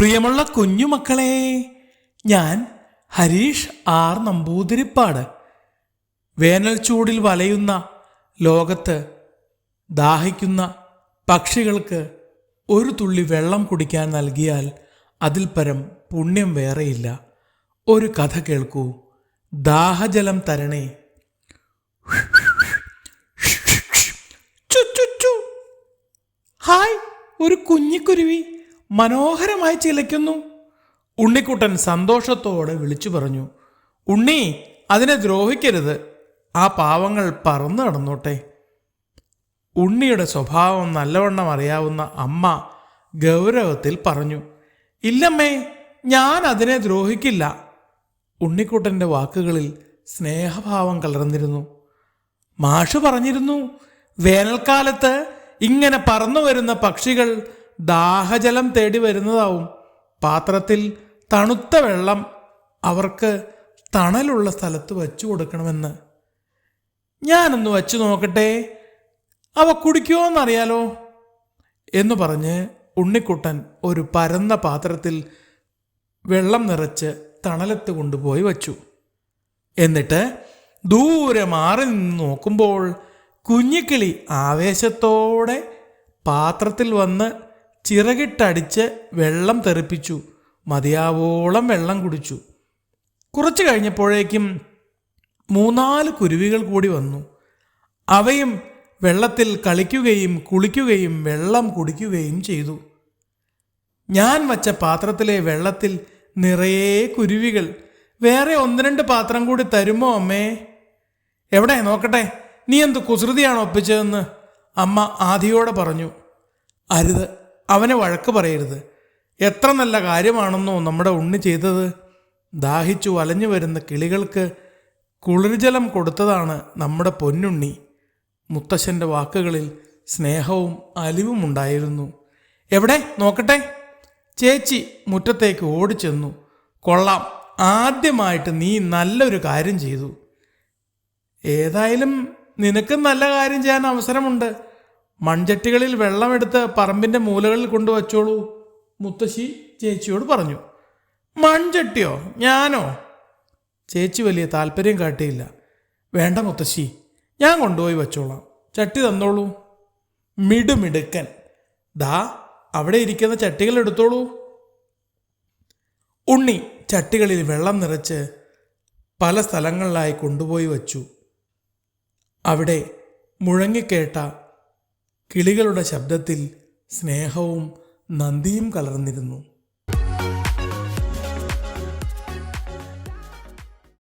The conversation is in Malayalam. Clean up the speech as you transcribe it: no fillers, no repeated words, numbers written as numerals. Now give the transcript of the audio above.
പ്രിയമുള്ള കുഞ്ഞുമക്കളെ, ഞാൻ ഹരീഷ് ആർ നമ്പൂതിരിപ്പാട്. വേനൽ ചൂടിൽ വലയുന്ന ലോകത്ത് ദാഹിക്കുന്ന പക്ഷികൾക്ക് ഒരു തുള്ളി വെള്ളം കുടിക്കാൻ നൽകിയാൽ അതിൽ പരം പുണ്യം വേറെയില്ല. ഒരു കഥ കേൾക്കൂ. ദാഹജലം തരണേ. ഹായ്, ഒരു കുഞ്ഞിക്കുരുവി മനോഹരമായി ചിലയ്ക്കുന്നു. ഉണ്ണിക്കുട്ടൻ സന്തോഷത്തോടെ വിളിച്ചു പറഞ്ഞു. ഉണ്ണി, അതിനെ ദ്രോഹിക്കരുത്. ആ പാവങ്ങൾ പറന്നു നടന്നോട്ടെ. ഉണ്ണിയുടെ സ്വഭാവം നല്ലവണ്ണം അറിയാവുന്ന അമ്മ ഗൗരവത്തിൽ പറഞ്ഞു. ഇല്ലമ്മേ, ഞാൻ അതിനെ ദ്രോഹിക്കില്ല. ഉണ്ണിക്കുട്ടൻ്റെ വാക്കുകളിൽ സ്നേഹഭാവം കലർന്നിരുന്നു. മാഷ് പറഞ്ഞിരുന്നു, വേനൽക്കാലത്ത് ഇങ്ങനെ പറന്നു വരുന്ന പക്ഷികൾ ദാഹജലം തേടി വരുന്നതാവും. പാത്രത്തിൽ തണുത്ത വെള്ളം അവർക്ക് തണലുള്ള സ്ഥലത്ത് വച്ചു കൊടുക്കണമെന്ന്. ഞാനൊന്ന് വച്ചു നോക്കട്ടെ, അവ കുടിക്കുമോയെന്നറിയാലോ എന്ന് പറഞ്ഞ് ഉണ്ണിക്കുട്ടൻ ഒരു പരന്ന പാത്രത്തിൽ വെള്ളം നിറച്ച് തണലത്ത് കൊണ്ടുപോയി വച്ചു. എന്നിട്ട് ദൂരെ മാറി നിന്ന് നോക്കുമ്പോൾ കുഞ്ഞിക്കിളി ആവേശത്തോടെ പാത്രത്തിൽ വന്ന് ചിറകിട്ടടിച്ച് വെള്ളം തെറിപ്പിച്ചു. മതിയാവോളം വെള്ളം കുടിച്ചു. കുറച്ചു കഴിഞ്ഞപ്പോഴേക്കും 3-4 കുരുവികൾ കൂടി വന്നു. അവയും വെള്ളത്തിൽ കളിക്കുകയും കുളിക്കുകയും വെള്ളം കുടിക്കുകയും ചെയ്തു. ഞാൻ വച്ച പാത്രത്തിലെ വെള്ളത്തിൽ നിറയെ കുരുവികൾ. വേറെ 1-2 പാത്രം കൂടി തരുമോ അമ്മേ? എവിടെ നോക്കട്ടെ, നീ എന്ത് കുസൃതിയാണ് ഒപ്പിച്ചതെന്ന് അമ്മ ആദിയോടെ പറഞ്ഞു. അരുത്, അവനെ വഴക്ക് പറയരുത്. എത്ര നല്ല കാര്യമാണെന്നോ നമ്മുടെ ഉണ്ണി ചെയ്തത്. ദാഹിച്ചു വലഞ്ഞു വരുന്ന കിളികൾക്ക് കുളിർജലം കൊടുത്തതാണ് നമ്മുടെ പൊന്നുണ്ണി. മുത്തശ്ശൻ്റെ വാക്കുകളിൽ സ്നേഹവും അലിവും ഉണ്ടായിരുന്നു. എവിടെ നോക്കട്ടെ? ചേച്ചി മുറ്റത്തേക്ക് ഓടിച്ചെന്നു. കൊള്ളാം, ആദ്യമായിട്ട് നീ നല്ലൊരു കാര്യം ചെയ്തു. ഏതായാലും നിനക്ക് നല്ല കാര്യം ചെയ്യാൻ അവസരമുണ്ട്. മൺചട്ടികളിൽ വെള്ളമെടുത്ത് പറമ്പിൻ്റെ മൂലകളിൽ കൊണ്ടുവച്ചോളൂ, മുത്തശ്ശി ചേച്ചിയോട് പറഞ്ഞു. മൺചട്ടിയോ? ഞാനോ? ചേച്ചി വലിയ താല്പര്യം കാട്ടിയില്ല. വേണ്ട മുത്തശ്ശി, ഞാൻ കൊണ്ടുപോയി വച്ചോളാം. ചട്ടി തന്നോളൂ. മിടുമിടുക്കൻ. ദാ അവിടെ ഇരിക്കുന്ന ചട്ടികൾ എടുത്തോളൂ. ഉണ്ണി ചട്ടികളിൽ വെള്ളം നിറച്ച് പല സ്ഥലങ്ങളിലായി കൊണ്ടുപോയി വച്ചു. അവിടെ മുഴങ്ങിക്കേട്ട കിളികളുടെ ശബ്ദത്തിൽ സ്നേഹവും നന്ദിയും കലർന്നിരുന്നു.